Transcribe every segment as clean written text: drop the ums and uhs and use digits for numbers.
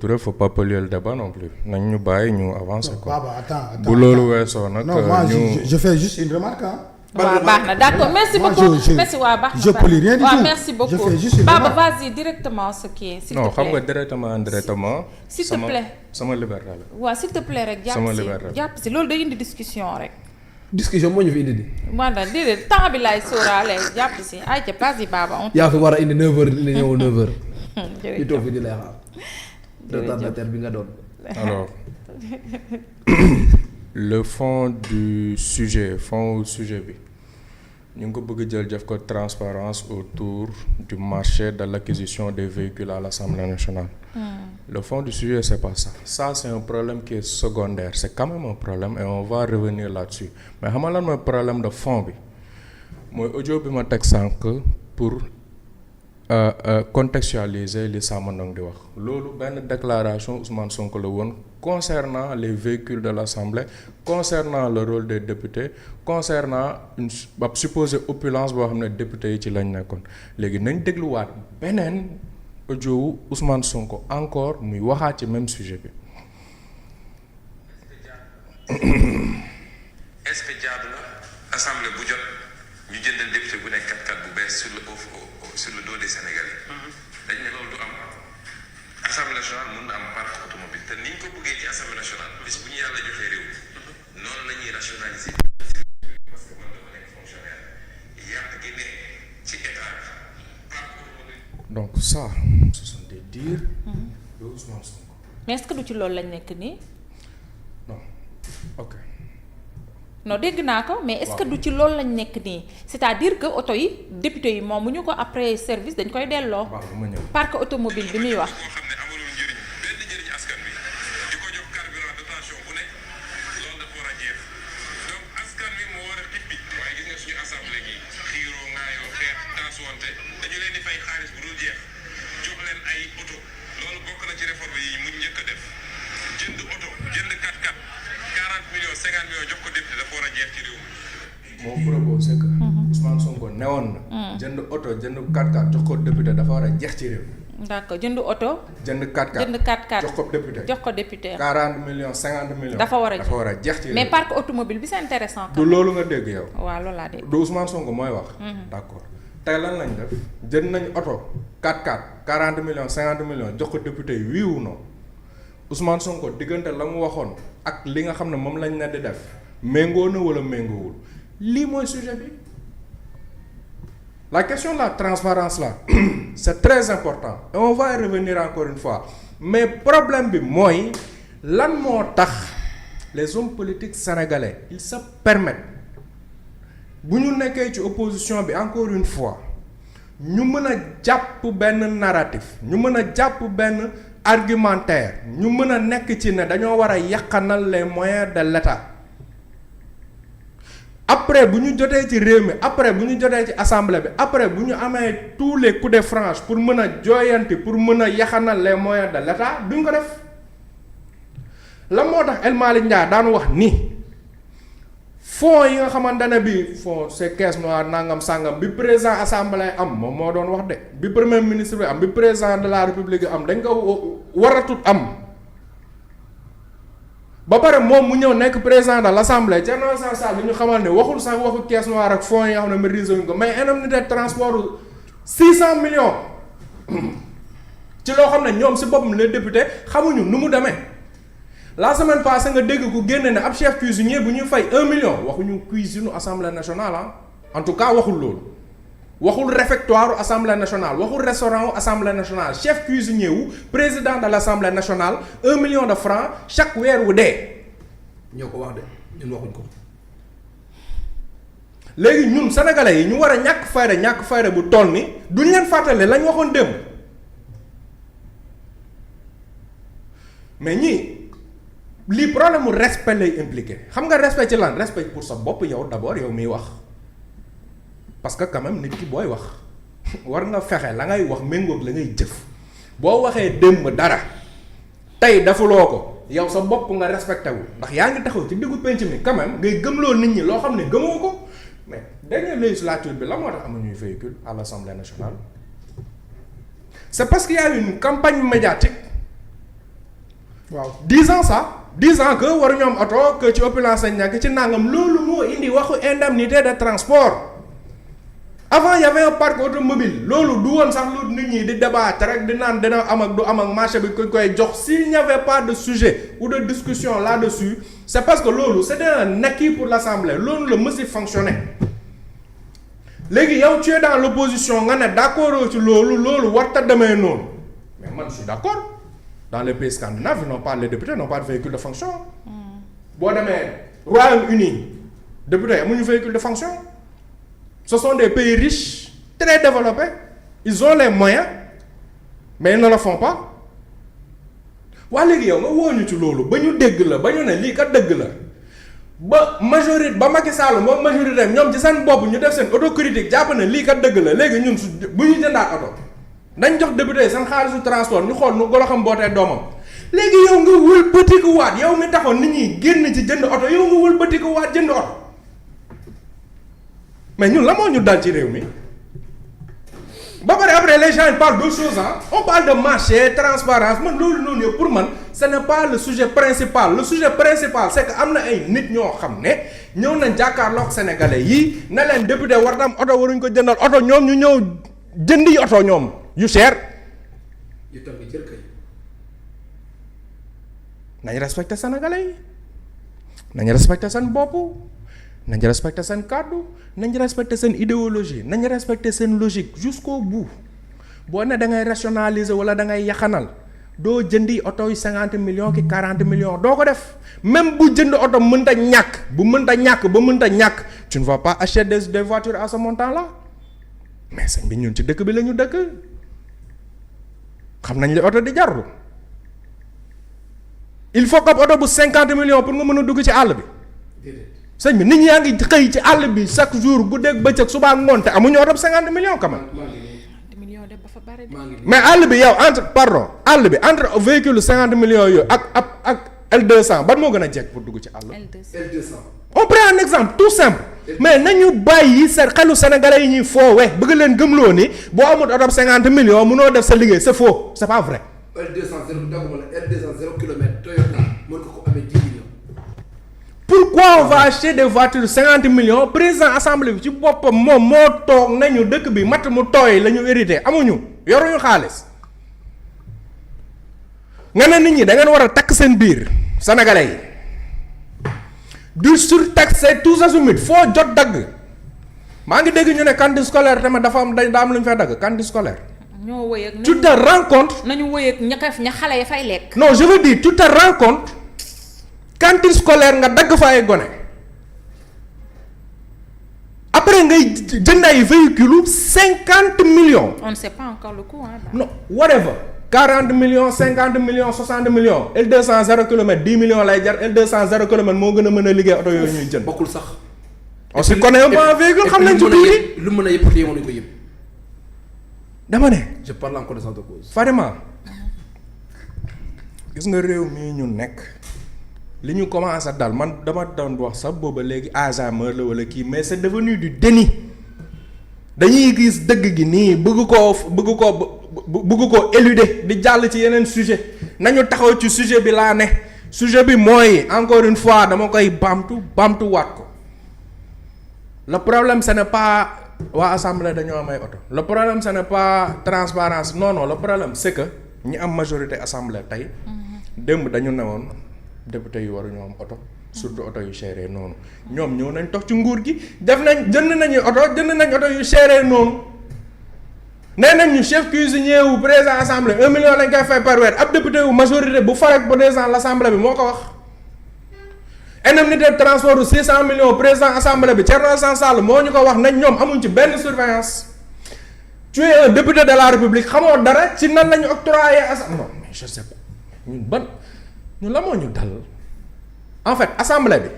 Touré faut pas polluer le débat non plus nañ ñu bàyyi ñu avancer quoi. Attends, bu loolu weesoo nag. non moi je fais juste une remarque waaw baax na d'accord merci beaucoup merci waa baax na je pollue rien du tout. merci beaucoup je fais juste une Baba remarque. vas-y directement ce qui est s'il te non plaît xam nga directement indirectement. s'il te plaît sama liberté la. waaw s'il te plaît rek sama liberté jàpp si loolu day indi discussion rek discussion moo ñu fi indi di. maanaam déedéet temps bi laay sóoraale jàpp si ay ca vas-y Baba on yaa fi war a indi 9h di ñëw 9h. ñu toog jërëjëf fi di lay xaar. retardataire bi nga doon. Alors, le fond du sujet bi ñu ngi ko bëgg jël def ko transparence autour du marché de l'acquisition des véhicules à l'Assemblée nationale. Le fond du sujet c'est pas ça. Ça c'est un problème qui est secondaire. C'est quand même un problème et on va revenir là-dessus. Mais xam nga lan mooy problème de fond bi mooy audio bi ma teg sànq pour contextualiser li Samba Ndong di wax loolu benn déclaration Ousmane Sonko la woon concernant les véhicules de l'Assemblée, concernant le rôle des députés, concernant une supposée opulence boo xam ne députés yi ci lañ nekkoon léegi nañ dégluwaat beneen audio wu Ousmane Sonko encore muy waxaat ci même sujet bi. Est-ce que jaadu na assemblée bu jot ñu jëndal député bu nekk 4x4 bu bees sur le dos des Sénégalais. dañ ne loolu du am assemblée nationale mun na am parc automobile te ni ñu ko bëggee ci assemblée nationale bis bu ñu yàlla joxee réew noonu la ñuy rationaliser. parce que man dama nekk fonctionnaire yàq gi ne ci état parc automobile. Donc ça ce sont des dires de Ousmane Sonko. mais est-ce que du ci loolu lañ nekk nii Non ok. non dégg naa ko mais est-ce que du ci loolu lañ nekk nii c'est-à-dire que oto yi député yi moom mu ñu ko après service dañ koy delloo. waaw ma ñëw. parc automobile bi muy wax. boo xam ne amulul njëriñ benn njëriñ askan bi di ko jox carburant de tension bu ne loolu dafa war a jeex donc askan bi moo war a xippi waaye gis nga suñu assemblée gi xiiroo ngaayoo xeex taasuwante dañu leen di fay xaalis bu dul jeex jox leen ay oto loolu bokk na ci réforme yi mu njëkk a def jënd oto jënd 4x4 40 millions 50 millions jox ko député dafa war a jeex ci réew mi. Mon propos c'est que Ousmane Sonko newoon na. jënd oto jënd 4x4 jox ko député dafa war a jeex ci réew. d'accord jënd oto. jënd 4x4 jënd 4x4 jox ko député. jox ko député. 40 millions 50 millions. dafa war a jeex ci réew. mais parc automobile bi c'est intéressant. du loolu nga dégg yow. waaw loolu laa dégg. du Ousmane Sonko mooy wax. d'accord tey lan lañ def jënd nañ oto 4x4 40 millions 50 millions jox ko député yi oui ou non Ousmane Sonko diggante la mu waxoon ak li nga xam ne moom lañ ne di def méngoo na wala méngoowul lii mooy sujet bi la question de la transparence là c'est très important et on va y revenir encore une fois mais problème bi mooy lan moo tax les hommes politiques sénégalais ils se permettent bu ñu nekkee ci opposition bi encore une fois ñu mën a jàpp benn narratif ñu mën a jàpp benn argumentaire ñu mën a nekk ci ne dañoo war a yàqanal les moyens de l'État après bu ñu jotee ci réew mi après bu ñu jotee ci assemblée bi après bu ñu amee tous les coups de franche pour mën a jooyanti pour mën a yaxanal les moyens de l'État duñ ko def la moo tax El Malick Ndiaye daan wax ni fonds yi nga xamante ne bi fonds c'est caisse noire nangam sangam bi président assemblée am moom moo doon wax de bi premier ministre bi am bi président de la république am dañ ko waratut am ba pare moom mu ñëw nekk président de l'assemblée Thierno Alassane Sall bi ñu xamal ne waxul sax waxu caisse noire ak fonds yi nga xam ne maîtriser wuñ ko mais indemnité de transport 600 millions ci loo xam ne ñoom si boppam les députés xamuñu nu mu demee la semaine passée nga dégg ku génne ne ab chef cuisinier bu ñuy fay 1 million waxuñu cuisine assemblée nationale en tout cas waxul loolu waxul réfectoire assemblée nationale waxul restaurant assemblée nationale chef cuisinier wu président de l'assemblée nationale 1 million de francs chaque weer wu dee. ñoo ko wax de ñun waxuñ ko. léegi ñun sénégalais yi ñu war a ñàkk fayda bu toll ni duñ leen fàttale lañ waxoon démb mais ñii. lii problème mu respect lay impliqué xam nga respect ci lan respect pour sa bopp yow d'abord yow miy wax parce que quand même nit ki booy wax war nga fexe la ngay wax méngoog la ngay jëf boo waxee démb dara tey defuloo ko yow sa bopp nga respecté wu ndax yaa ngi taxaw ci diggu penc mi quand même ngay gëmloo nit ñi loo xam ne gëmoo ko mais dernière législature bi la moo tax amuñuy véhicule à l'Assemblée nationale c'est parce qu'il y a une campagne médiatique waaw 10 ans ça 10 ans que waruñu am oto que ci opulence lañ nekk ci nangam loolu moo indi waxu indemnité de transport avant y avait un parc automobile loolu du woon sax lu nit ñi di débattre rek di naan dina am ak du am ak marché bi koy jox s'il n'y avait pas de sujet ou de discussion là-dessus c'est parce que loolu c'était un acquis pour l'Assemblée loolu la mësi fonctionner léegi yow tu es dans l'opposition nga ne d'accord ci loolu warta demee noonu mais man je suis d'accord dans les pays scandinaves les députés n'ont pas de véhicule de fonction boo demee Royaume-Uni députés amuñu véhicule de fonction ce sont des pays riches très développés ils ont les moyens mais ils ne le font pas waa léegi yow nga wooñu ci loolu ba ñu dégg la ba ñu ne lii kat dëgg la ba majorité ba Macky Sall moom majorité ñoom ci seen bopp ñu def seen autocritique jàpp ne lii kat dëgg la léegi ñun bu ñu jëndaat oto dañ jox député seen xaalisu transport ñu xool nu golo xam bootee doomam léegi yow nga wëlbatiku waat yow mi taxoon nit ñi génn ci jënd oto yow nga wëlbatiku waat jënd oto mais ñun la moo ñu dal ci réew mi ba pare après les gens ils parlent d'autres choses on parle de marché transparence man loolu noonu yëpp pour man ce n'est pas le sujet principal le sujet principal c'est que am na ay nit ñoo xam ne ñëw nañ jàkkaarloog sénégalais yi ne leen député war na am oto waruñ ko jëndal oto ñoom ñu ñëw jëndi oto ñoom yu cher nañ respecté sénégalais yi nañ respecté seen bopp nañ respecté seen kàddu nañ respecté seen idéologie nañ respecté seen logique jusqu'au bout boo ne da ngay rationaliser wala da ngay yaxanal doo jëndi oto yu 50 millions ki 40 millions doo ko def même bu jënd oto mënta ñàkk bu mënta ñàkk ba mënta ñàkk tu ne vas pas acheter des voitures à ce montant là mais sëñ bi ñun ci dëkk bi la ñu dëkk xam nañ li oto di jarul il faut que oto bu 50 millions pour nga mën a dugg ci àll bi sëñ bi nit ñi yaa ngi xëy ci àll bi chaque jour guddeeg bëccëg suba ak ngoon te amuñu oto bu 50 millions quand même. mais àll bi yow àll bi entre véhicule 50 millions yooyu ak L200 ban moo gën a jekk pour dugg ci àll. L200. on prend un exemple tout simple. mais nañu bàyyi seen xelu sénégalais yi ñuy foowee bëgg leen gëmloo ni boo amul oto bu 50 millions mënoo def sa liggéey c'est faux c'est pas vrai. L200 0 kilomètres Toyota mën nga ko amee 10 millions. pourquoi on va acheter des voitures 50 millions président assemblée bi ci boppam moom moo toog nañu dëkk bi matt mu tooy la ñu hérité amuñu yoruñu xaalis nga ne nit ñi da ngeen war a takk seen biir sénégalais yi du surtaxé tous azimuts foo jot dagg maa ngi dégg ñu ne cantine scolaire tamit dafa am daa am lu ñu fay dagg cantine scolaire. ñoo wëy ak tu te rends compte. nañu wëy ak ña xale ya fay lekk. non je veux dire tu te rends compte. cantine scolaire nga dagg fa ay gone après ngay jënd ay véhicules 50 millions. on ne sait pas encore le coût non whatever 40 millions 50 millions 60 millions L200 0 kilomètre 10 millions lay jar L200 0 kilomètre moo gën a mën a liggéey oto yooyu ñuy jënd. bokkul sax. on se connaît un peu en véhicule xam nañ ci tuuti. lu mën a yëpp te yemoon nañu ko yëpp. dama ne. je parle en connaissance de cause. Fadima gis nga réew mii ñu nekk. li ñu commencé dal man dama doon wax sax booba léegi Alzheimer la wala kii mais c'est devenu du déni dañuy gis dëgg gi nii bëgg koo éluder di jàll ci yeneen sujet nañu taxaw ci sujet bi laa ne sujet bi mooy encore une fois dama koy baamtuwaat ko le problème ce n'est pas waa assemblée dañoo am ay oto le problème ce n'est pas transparence non le problème c'est que ñi am majorité assemblée tey démb dañu newoon député yu waruñoo am oto surtout oto yu chéré noonu ñoom ñëw nañ toog ci nguur gi jënd nañ oto yu chéré noonu nee nañ ñu chef cuisinier wu président assemblée 1 million lañ koy fay par weer ab député wu majorité bu farek président l'assemblée bi moo ko wax indemnité de transport u 600 millions président assemblée bi Thierno Alassane Sall moo ñu ko wax nañ ñoom amuñ ci benn surveillance tu es un député de la république xamoo dara ci nan lañu octroyé non mais je sais pas ñun la moo ñu dal en fait assemblée bi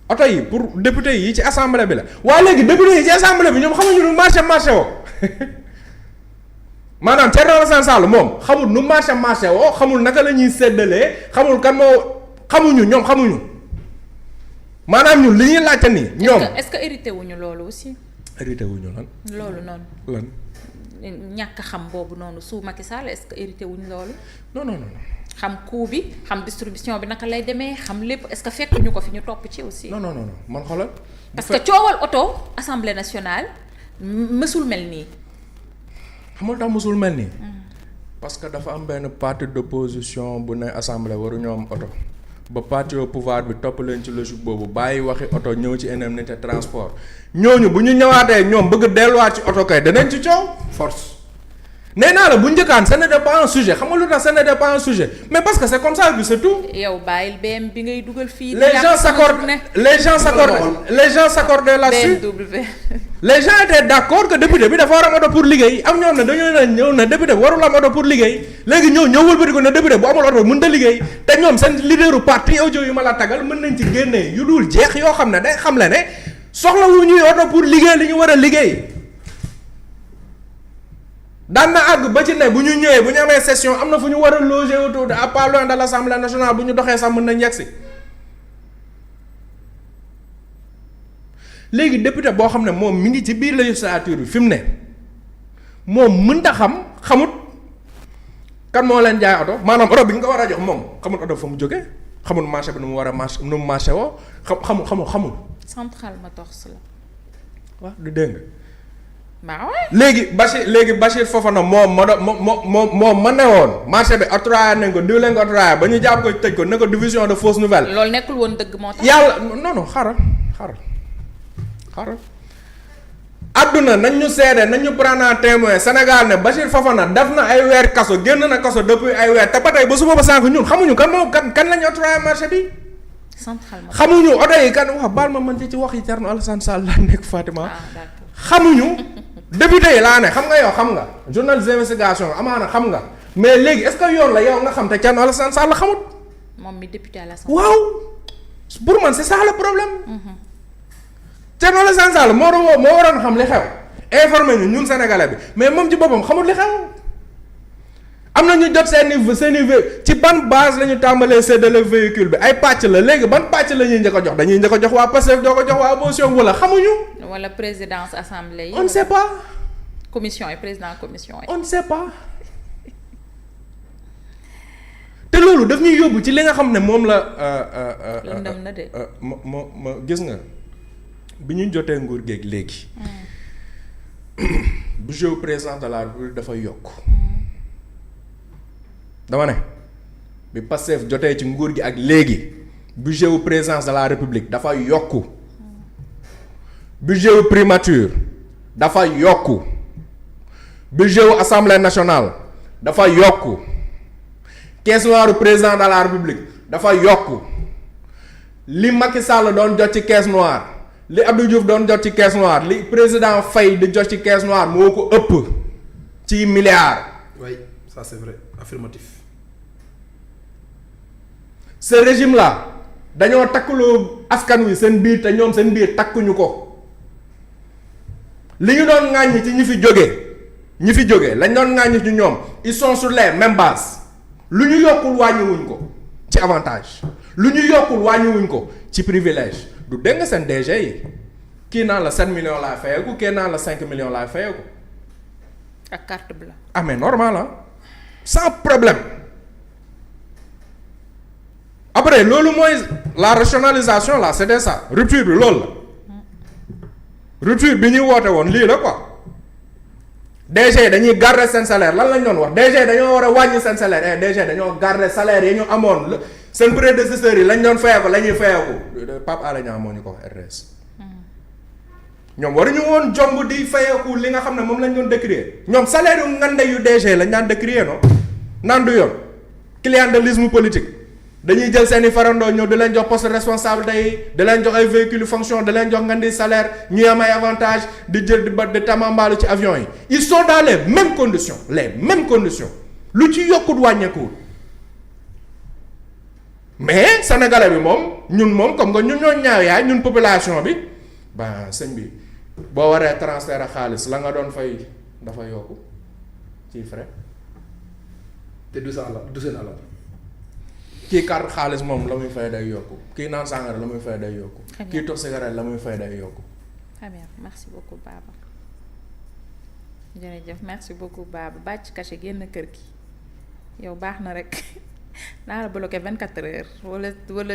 oto yi pour député yi ci assemblée bi la waa léegi député yi ci assemblée bi ñoom xamuñu nu marché woo maanaam Thierno Alassane Sall moom xamul nu marché woo xamul naka la ñuy séddalee xamul kan moo ñoom xamuñu maanaam ñun li ñuy laajte nii. ñoom est-ce que hérité wuñu loolu aussi. hérité wuñu lan. loolu noonu. lan. ñàkk xam boobu noonu sous Macky Sall est-ce que hérité wuñu loolu. non xam coût bi xam distribution bi naka lay demee xam lépp est-ce que fekk ñu ko fi ñu topp ci aussi. non man xoolal. parce que coowal oto assemblée nationale mësul mel nii. xamul tax mësul mel nii. parce que dafa am benn parti d'opposition bu ne assemblée waruñoo am oto ba parti au pouvoir bi topp leen ci logique boobu bàyyi waxi oto ñëw ci indemnité transport ñooñu bu ñu ñëwaatee ñoom bëgg delluwaat ci oto kay danañ ci coow force. nee naa la bu njëkkaan ce n'était pas un sujet xam nga lu tax ce n'était pas un sujet mais parce que c'est comme ça que c'est tout. yow bàyyil BM bi ngay dugal fii. les gens s'accordaient là-dessus. BMW. les gens étaient d'accord que député bi dafa war a am oto pour liggéey am ñoom ne dañoo ñëw ne député bi warul am oto pour liggéey léegi ñëw wëlbati ko ne député bu amul oto mënut a liggéey te ñoom seen leaderu parti audio yu ma la tagal mën nañ ci génnee yu dul jeex yoo xam ne day xam le ne soxlawu ñuy oto pour liggéey li ñu war a liggéey. daan na àgg ba ci ne bu ñu ñëwee bu ñu amee session am na fu ñu war a loger autour de à pas loin de l'Assemblée nationale bu ñu doxee sax mën nañ yegg si léegi député boo xam ne moom mi ngi ci biir législature bi fi mu ne moom mënta xamut kan moo leen jaay oto maanaam oto bi nga ko war a jox moom xamul oto fa mu jógee xamul marché bi nu mu war a marché nu mu marché woo xamul. central Motors la. waaw du dégg nga. waaw. léegi Bachir Fofana moom ma ne woon marché bi octroyé nañ ko diw leen ko octroyé ba ñu jàpp ko tëj ko ne ko division de fausse nouvelle. loolu nekkul woon dëgg moo tax. yàlla non xaaral. adduna nañ ñu seede nañ ñu prendre en témoin Sénégal ne Bachir Fofana def na ay weer kaso génn na kaso depuis ay weer te ba tey ba suba ba sànq ñun xamuñu kan lañu octroyé marché bi. xamuñu oto yi kan wax baal ma mën ci wax yi Thierno Alassane Sall laa nekk Fatima. xamuñu. député yi laa ne xam nga yow xam nga journaliste d'investigation amaana xam nga mais léegi est-ce que yoon la yow nga xam te Thierno Alassane Sall xamut. moom mi député à l'Assemblée. waaw pour man c'est ça le problème. Thierno Alassane Sall moo waroon xam li xew informé ñu ñun sénégalais bi mais moom ci boppam xamut li xew. am na ñu jot seeni ci ban base la ñu tàmbalee séddale véhicule bi ay pàcc la léegi ban pàcc la ñuy njëkk a jox dañuy njëkk a jox waa Pastef doo ko jox waa opposition wala xamuñu. wala présidence assemblée yi. on ne sait pas. commission yi président commission yi. on ne sait pas. te loolu daf ñuy yóbbu ci li nga xam ne moom la. lëndëm na de. ma gis nga bi ñu jotee nguur géeg léegi. budget président de la République dafay yokk. dama ne bi Pastef jotee ci nguur gi ak léegi budget wu présidence de la République dafa yokku budget wu primature dafa yokku budget wu assemblée nationale dafa yokku caisse noire président de la République dafa yokku li Macky Sall doon jot ci caisse noire li Abdou Diouf doon jot ci caisse noire li président Faye di jot ci caisse noire moo ko ëpp ci milliards. oui ça c'est vrai affirmatif. ce régime là dañoo takkuloo askan wi seen biir te ñoom seen biir takkuñu ko li ñu doon ŋàññi ci ñi fi jógee lañ doon ŋàññi ci ñoom ils sont sur les mêmes bases lu ñu yokkul wàññiwuñ ko ci avantage lu ñu yokkul wàññiwuñ ko ci privilège du dégg nga seen DG yi kii naan la 7 millions laay fayeeku kii naan la 5 millions laay fayeeku ak carte bleue. ah mais normal ah sans problème. après loolu mooy la rationalisation là c'était ça rupture bi loolu la rupture bi ñuy woote woon lii la quoi DG dañuy garder seen salaire lan lañ doon wax DG dañoo war a wàññi seen salaire DG dañoo garder salaire yi ñu amoon seen prédécesseurs yi lañ doon fayeeku la ñuy fayeeku Pape Alé Niang moo ñu ko wax RTS ñoom waruñu woon jomb di fayeeku li nga xam ne moom lañ doon décrier ñoom salaire yu ngande yu DG lañ daan décrier non naan du yoon clientélisme politique dañuy jël seeni farandoo ñëw di leen jox poste responsable yi di leen jox ay véhicules fonction di leen jox ngandi salaire ñuy am ay avantage di jël di tamambaalu ci avion yi ils sont dans les mêmes conditions lu ci yokkut wàññeekuwul mais sénégalais bi moom ñun moom comme que ñun ñoo ñaaw yaay ñun population bi ba sëñ bi boo waree transfert xaalis la nga doon fay dafa yokku ci frais te du sa alal du seen alal. kii carte xaalis moom la muy fay day yokku kii naan sàngara la muy fay day yokku kii tox cigarette la muy fay day yokku. très bien merci beaucoup Baba jërëjëf merci beaucoup Baba bàcc caché génn kër gi yow baax na rek naa la bloqué 24 heures wala